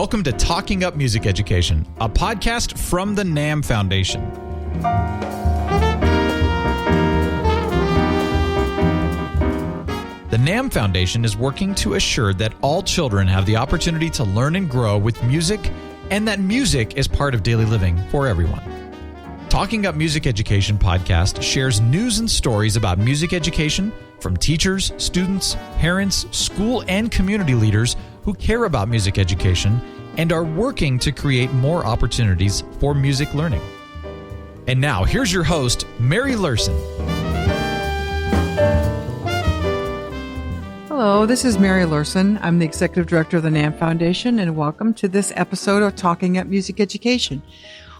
Welcome to Talking Up Music Education, a podcast from the NAM Foundation. The NAM Foundation is working to assure that all children have the opportunity to learn and grow with music, and that music is part of daily living for everyone. Talking Up Music Education podcast shares news and stories about music education from teachers, students, parents, school, and community leaders who care about music education and are working to create more opportunities for music learning. And now, here's your host, Mary Lurson. Hello, this is Mary Lurson. I'm the Executive Director of the NAM Foundation, and welcome to this episode of Talking Up Music Education.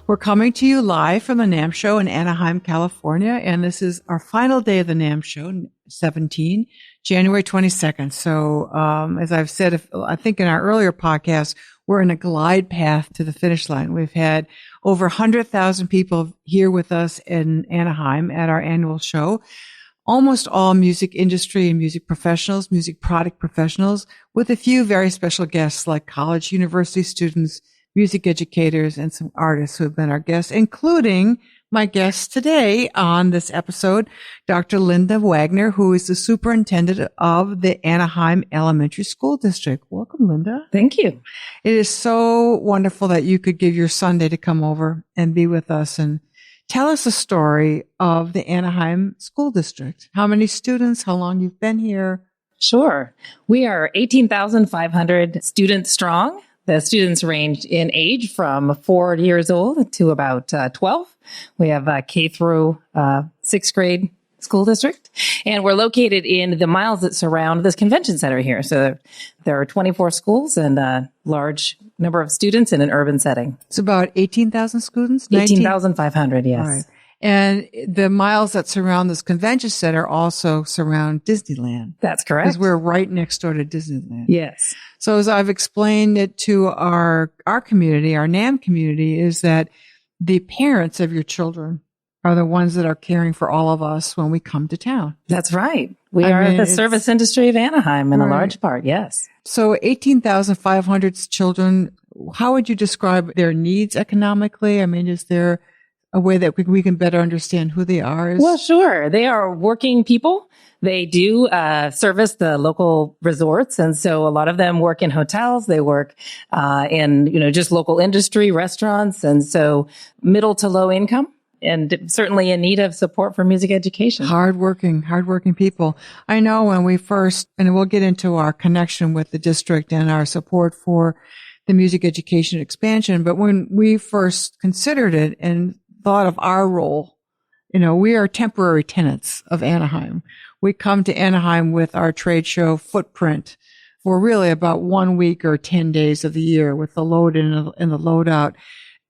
We're coming to you live from the NAM show in Anaheim, California, and this is our final day of the NAM show, January 22nd. So, as I've said, I think in our earlier podcast, we're in a glide path to the finish line. We've had over 100,000 people here with us in Anaheim at our annual show. Almost all music industry and music professionals, music product professionals, with a few very special guests like college, university students, music educators, and some artists who have been our guests, including my guest today on this episode, Dr. Linda Wagner, who is the superintendent of the Anaheim Elementary School District. Welcome, Linda. Thank you. It is so wonderful that you could give your Sunday to come over and be with us and tell us the story of the Anaheim School District. How many students, how long you've been here? Sure. We are 18,500 students strong. The students range in age from 4 years old to about 12. We have a K through 6th grade school district, and we're located in the miles that surround this convention center here. So there are 24 schools and a large number of students in an urban setting. It's about 18,000 students? 18,500, yes. All right. And the miles that surround this convention center also surround Disneyland. That's correct. Because we're right next door to Disneyland. Yes. So as I've explained it to our community, our NAM community, is that the parents of your children are the ones that are caring for all of us when we come to town. That's right. We are the service industry of Anaheim in a large part, yes. So 18,500 children, how would you describe their needs economically? I mean, is there a way that we can better understand who they are? Well, sure. They are working people. They do service the local resorts. And so a lot of them work in hotels. They work in, just local industry, restaurants. And so middle to low income, and certainly in need of support for music education. Hardworking people. I know when we first, and we'll get into our connection with the district and our support for the music education expansion, but when we first considered it and thought of our role, we are temporary tenants of Anaheim. We come to Anaheim with our trade show footprint for really about 1 week or 10 days of the year with the load in and the load out,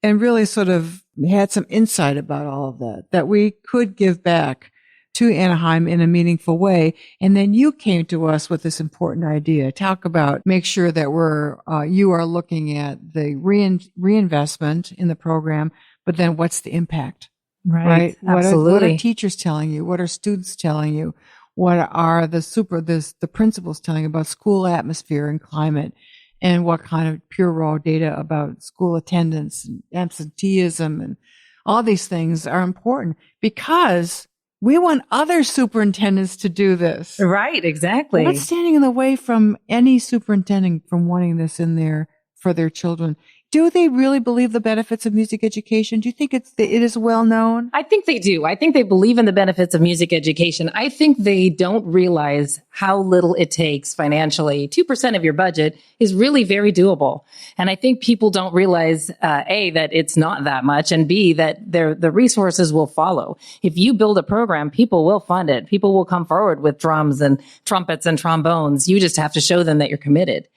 and really sort of had some insight about all of that we could give back to Anaheim in a meaningful way. And then you came to us with this important idea. Talk about, make sure that you are looking at the reinvestment in the program, but then what's the impact? Right? Absolutely. What are teachers telling you? What are students telling you? What are the principals telling you about school atmosphere and climate? And what kind of pure raw data about school attendance and absenteeism and all these things are important because we want other superintendents to do this. Right, exactly. What's standing in the way from any superintendent from wanting this in there for their children? Do they really believe the benefits of music education? Do you think it is well known? I think they do. I think they believe in the benefits of music education. I think they don't realize how little it takes financially. 2% of your budget is really very doable. And I think people don't realize, A, that it's not that much, and B, that the resources will follow. If you build a program, people will fund it. People will come forward with drums and trumpets and trombones. You just have to show them that you're committed.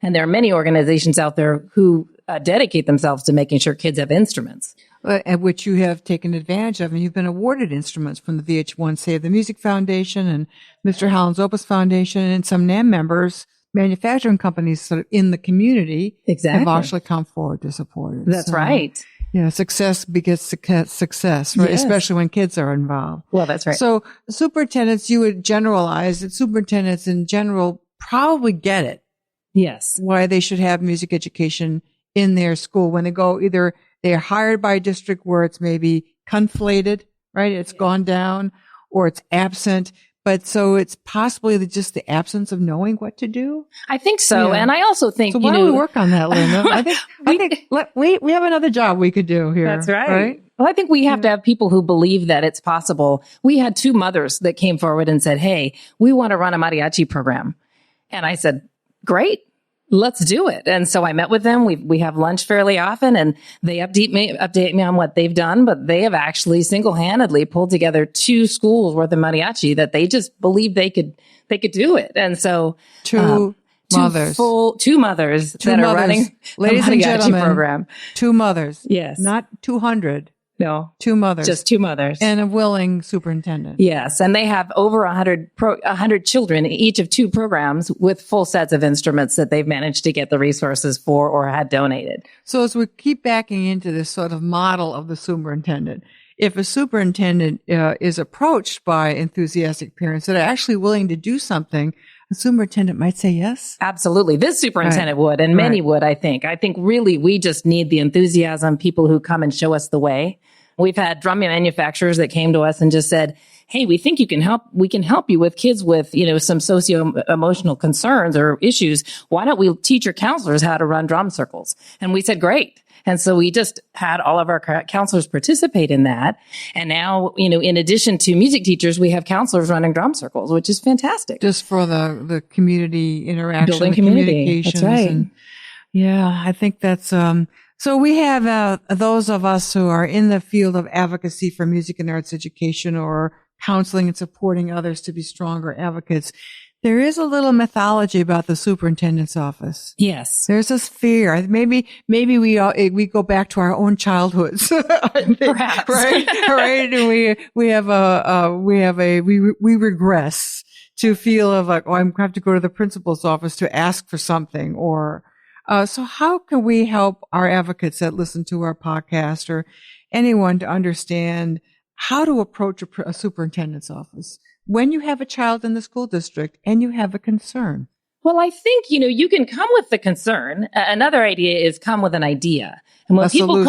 And there are many organizations out there who dedicate themselves to making sure kids have instruments. At which you have taken advantage of, and you've been awarded instruments from the VH1 Save the Music Foundation and Mr. Howland's Opus Foundation, and some NAM members, manufacturing companies sort of in the community have actually come forward to support it. That's right. Success begets success, right? Yes. Especially when kids are involved. Well, that's right. So superintendents, you would generalize that superintendents in general probably get it. Yes. why they should have music education in their school when they go, either they're hired by a district where it's maybe conflated, right? It's gone down, or it's absent. But so it's possibly just the absence of knowing what to do. I think so. Yeah. And I also think, So why don't we work on that, Linda? I think we have another job we could do here. That's right. Well, I think we have to have people who believe that it's possible. We had 2 mothers that came forward and said, hey, we want to run a mariachi program. And I said, great. Let's do it. And so I met with them. We have lunch fairly often, and they update me on what they've done, but they have actually single-handedly pulled together 2 schools worth of mariachi that they just believed they could do it. And so Two mothers that are running ladies a and mariachi gentlemen, program. 2 mothers. Yes. Not 200. No. 2 mothers. Just 2 mothers. And a willing superintendent. Yes. And they have over 100 children in each of 2 programs with full sets of instruments that they've managed to get the resources for or had donated. So as we keep backing into this sort of model of the superintendent, if a superintendent is approached by enthusiastic parents that are actually willing to do something, a superintendent might say yes. Absolutely. This superintendent would, and many would, I think. I think really we just need the enthusiasm, people who come and show us the way. We've had drum manufacturers that came to us and just said, hey, we think you can help. We can help you with kids with, some socio-emotional concerns or issues. Why don't we teach your counselors how to run drum circles? And we said, great. And so we just had all of our counselors participate in that. And now, in addition to music teachers, we have counselors running drum circles, which is fantastic. Just for the community interaction, building community. Communications. That's right. And, yeah, I think that's, so we have those of us who are in the field of advocacy for music and arts education, or counseling and supporting others to be stronger advocates. There is a little mythology about the superintendent's office. Yes. There's this fear. Maybe we go back to our own childhoods. Perhaps. Right? Right. And we regress to feel of like, I'm going to have to go to the principal's office to ask for something, or, so how can we help our advocates that listen to our podcast, or anyone, to understand how to approach a superintendent's office when you have a child in the school district and you have a concern? Well, I think, you can come with the concern. Another idea is come with an idea. And when people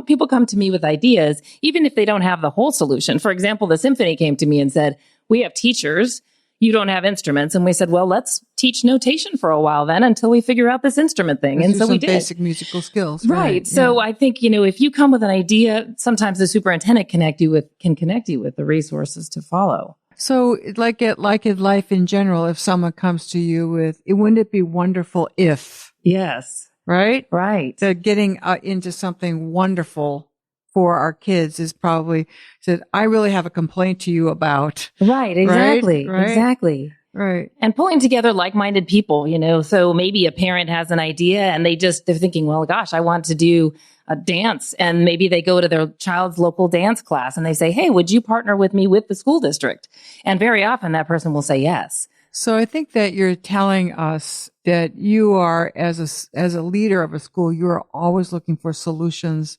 people come to me with ideas, even if they don't have the whole solution. For example, the symphony came to me and said, we have teachers, you don't have instruments. And we said, well, let's teach notation for a while then until we figure out this instrument thing. And so we did. Basic musical skills. Right. So I think, if you come with an idea, sometimes the superintendent can connect you with the resources to follow. So like in life in general, if someone comes to you with, wouldn't it be wonderful if? Yes. Right? Right. That getting into something wonderful for our kids is probably said, I really have a complaint to you about. Right. Exactly. Right? Exactly. Right. And pulling together like-minded people, so maybe a parent has an idea and they're thinking, well, gosh, I want to do a dance. And maybe they go to their child's local dance class and they say, hey, would you partner with me with the school district? And very often that person will say yes. So I think that you're telling us that you are, as a leader of a school, you're always looking for solutions.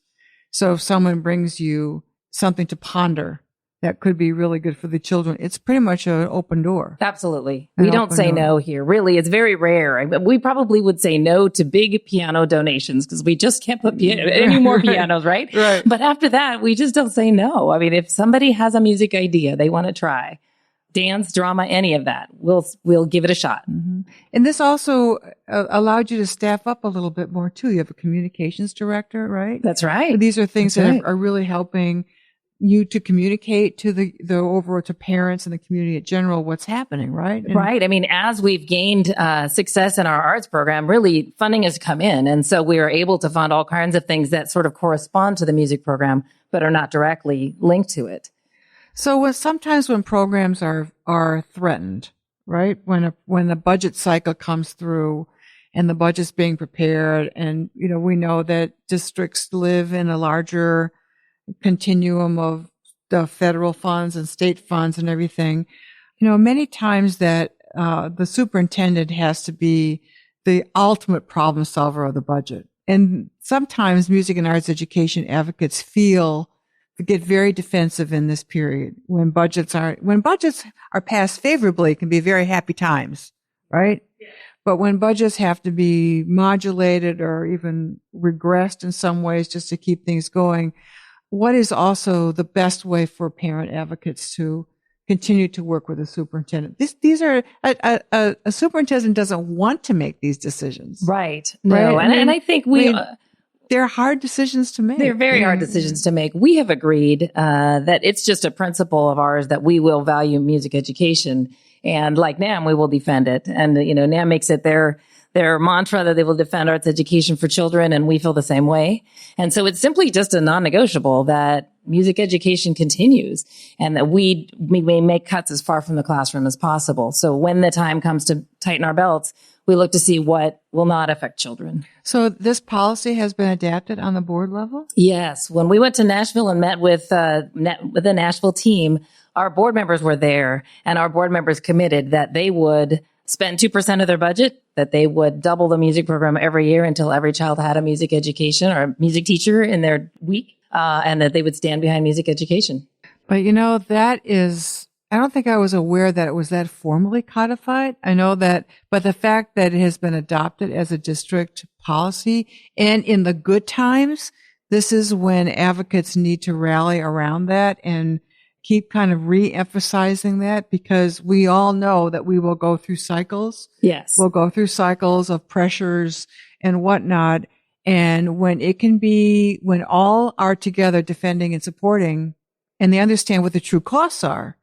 So if someone brings you something to ponder that could be really good for the children, it's pretty much an open door. Absolutely. We don't say no here. Really, it's very rare. We probably would say no to big piano donations because we just can't put any more pianos, right? Right. But after that, we just don't say no. I mean, if somebody has a music idea they want to try, dance, drama, any of that, we'll give it a shot. Mm-hmm. And this also allowed you to staff up a little bit more too. You have a communications director, right? That's right. These are things that are really helping you to communicate to the overall, to parents and the community in general, what's happening, right? Right. I mean, as we've gained success in our arts program, really funding has come in. And so we are able to fund all kinds of things that sort of correspond to the music program, but are not directly linked to it. So sometimes when programs are threatened, right? When the budget cycle comes through and the budget's being prepared, and we know that districts live in a larger continuum of the federal funds and state funds and everything. Many times that the superintendent has to be the ultimate problem solver of the budget. And sometimes music and arts education advocates get very defensive in this period when budgets are passed favorably. It can be very happy times, right? Yeah. But when budgets have to be modulated or even regressed in some ways just to keep things going, what is also the best way for parent advocates to continue to work with a superintendent? These are a superintendent doesn't want to make these decisions, right? No, right? And I think they're hard decisions to make. They're very hard decisions to make. We have agreed that it's just a principle of ours that we will value music education, and like NAM, we will defend it. And NAM makes it their mantra that they will defend arts education for children, and we feel the same way. And so it's simply just a non-negotiable that music education continues, and that we may make cuts as far from the classroom as possible. So when the time comes to tighten our belts, we look to see what will not affect children. So this policy has been adapted on the board level? Yes. When we went to Nashville and met with the Nashville team, our board members were there, and our board members committed that they would spend 2% of their budget, that they would double the music program every year until every child had a music education or a music teacher in their week, and that they would stand behind music education. But that is, I don't think I was aware that it was that formally codified. I know that, but the fact that it has been adopted as a district policy, and in the good times, this is when advocates need to rally around that and keep kind of re-emphasizing that, because we all know that we will go through cycles. Yes. We'll go through cycles of pressures and whatnot. And when all are together defending and supporting, and they understand what the true costs are,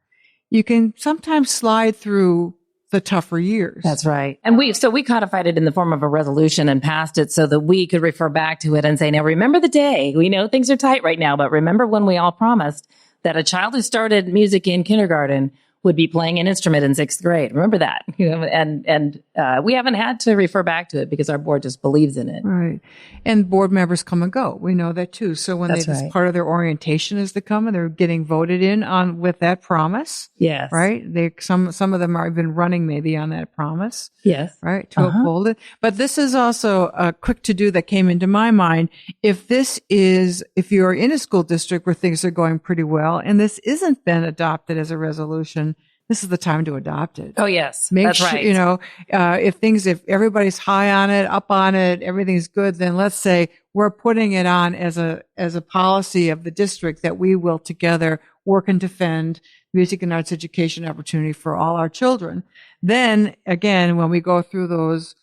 you can sometimes slide through the tougher years. That's right. And we codified it in the form of a resolution and passed it so that we could refer back to it and say, now remember the day. We know things are tight right now, but remember when we all promised that a child who started music in kindergarten would be playing an instrument in 6th grade. Remember that, and we haven't had to refer back to it because our board just believes in it. Right. And board members come and go. We know that too. So when this part of their orientation is to come and they're getting voted in on with that promise. Yes. Right. Some of them are even running maybe on that promise. Yes. Right. To uphold it. But this is also a quick to do that came into my mind. If you're in a school district where things are going pretty well and this isn't been adopted as a resolution, this is the time to adopt it. Oh, yes. Make that's sure, right. If everybody's high on it, up on it, everything's good, then let's say we're putting it on as a policy of the district that we will together work and defend music and arts education opportunity for all our children. Then again, when we go through those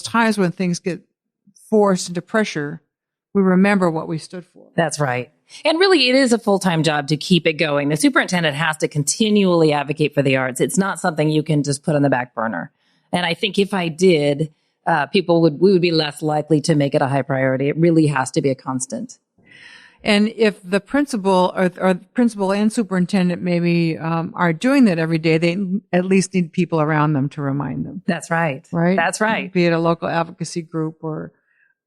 times when things get forced into pressure, we remember what we stood for. That's right. And really, it is a full-time job to keep it going. The superintendent has to continually advocate for the arts. It's not something you can just put on the back burner. And I think if I did, we would be less likely to make it a high priority. It really has to be a constant. And if the principal or principal and superintendent maybe are doing that every day, they at least need people around them to remind them. That's right. Right? That's right. Be it a local advocacy group or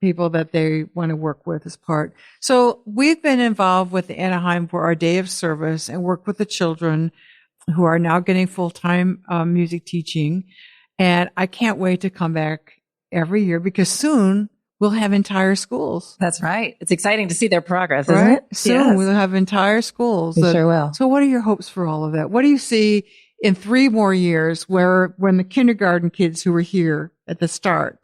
people that they want to work with as part. So we've been involved with the Anaheim for our day of service and work with the children who are now getting full-time music teaching. And I can't wait to come back every year because soon we'll have entire schools. That's right. It's exciting to see their progress, isn't it? Soon we'll have entire schools. We sure will. So what are your hopes for all of that? What do you see in 3 more years when the kindergarten kids who were here at the start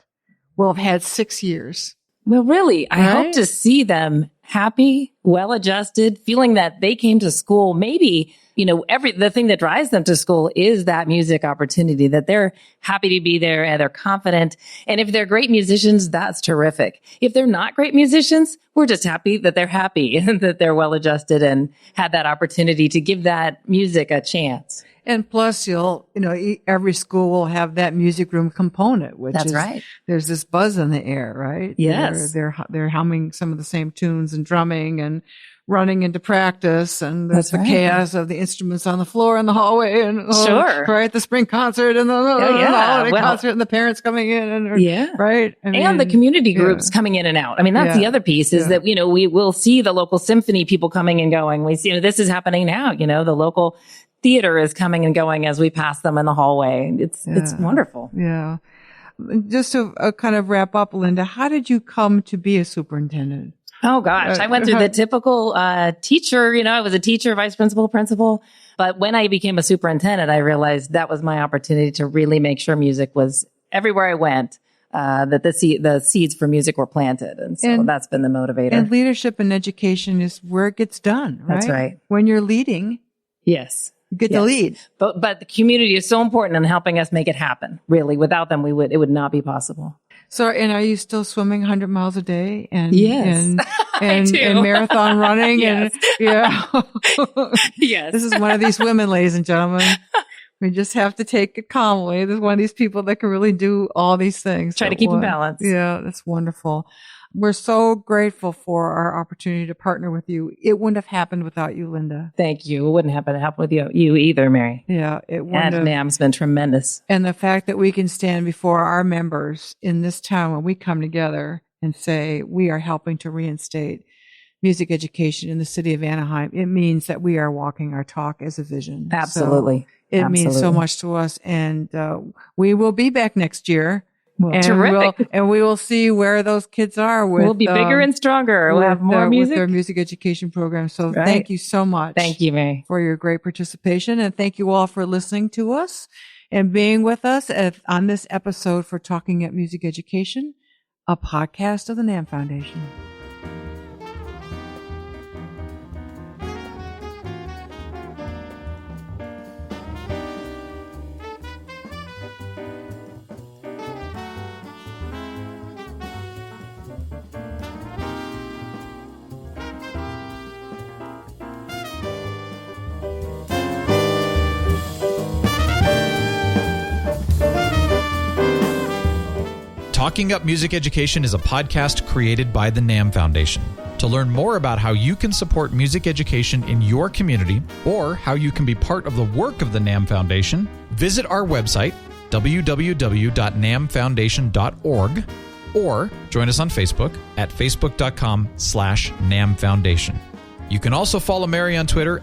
will have had 6 years? Well, really, I hope to see them happy, well-adjusted, feeling that they came to school. Maybe, the thing that drives them to school is that music opportunity, that they're happy to be there and they're confident. And if they're great musicians, that's terrific. If they're not great musicians, we're just happy that they're happy and that they're well-adjusted and had that opportunity to give that music a chance. And plus every school will have that music room component, which That's is, right. There's this buzz in the air, right? Yes. They're humming some of the same tunes and drumming and running into practice, and there's That's the right. chaos of the instruments on the floor in the hallway, and Sure. right, the spring concert and the holiday concert, and the parents coming in, and right, and the community groups coming in and out. I mean, that's the other piece is that we will see the local symphony people coming and going. We see this is happening now. The local theater is coming and going as we pass them in the hallway. It's wonderful. Yeah. Just to kind of wrap up, Linda, how did you come to be a superintendent? Oh, gosh. I went through the typical teacher. I was a teacher, vice principal, principal. But when I became a superintendent, I realized that was my opportunity to really make sure music was everywhere I went, that the seeds for music were planted. And so that's been the motivator. And leadership and education is where it gets done, right? That's right. When you're leading, yes, you get to lead. But the community is so important in helping us make it happen. Really, without them, it would not be possible. So, and are you still swimming 100 miles a day? And yes, and marathon running? Yes. And yeah, yes. This is one of these women, ladies and gentlemen. We just have to take it calmly. There's one of these people that can really do all these things. Try to keep in balance. Yeah, that's wonderful. We're so grateful for our opportunity to partner with you. It wouldn't have happened without you, Linda. Thank you. It wouldn't happen with you either, Mary. Yeah, it wouldn't have. NAM's been tremendous. And the fact that we can stand before our members in this town when we come together and say we are helping to reinstate music education in the city of Anaheim, it means that we are walking our talk as a vision. Absolutely. So it means so much to us. And we will be back next year. Well, terrific. We will see where those kids are. We'll be bigger and stronger. We'll have more music. With their music education program. So Thank you so much. Thank you, Mary. For your great participation. And thank you all for listening to us and being with us on this episode for Talking Up Music Education, a podcast of the NAM Foundation. Talking Up Music Education is a podcast created by the NAM Foundation. To learn more about how you can support music education in your community or how you can be part of the work of the NAM Foundation, visit our website, www.namfoundation.org, or join us on Facebook at facebook.com/NAM Foundation. You can also follow Mary on Twitter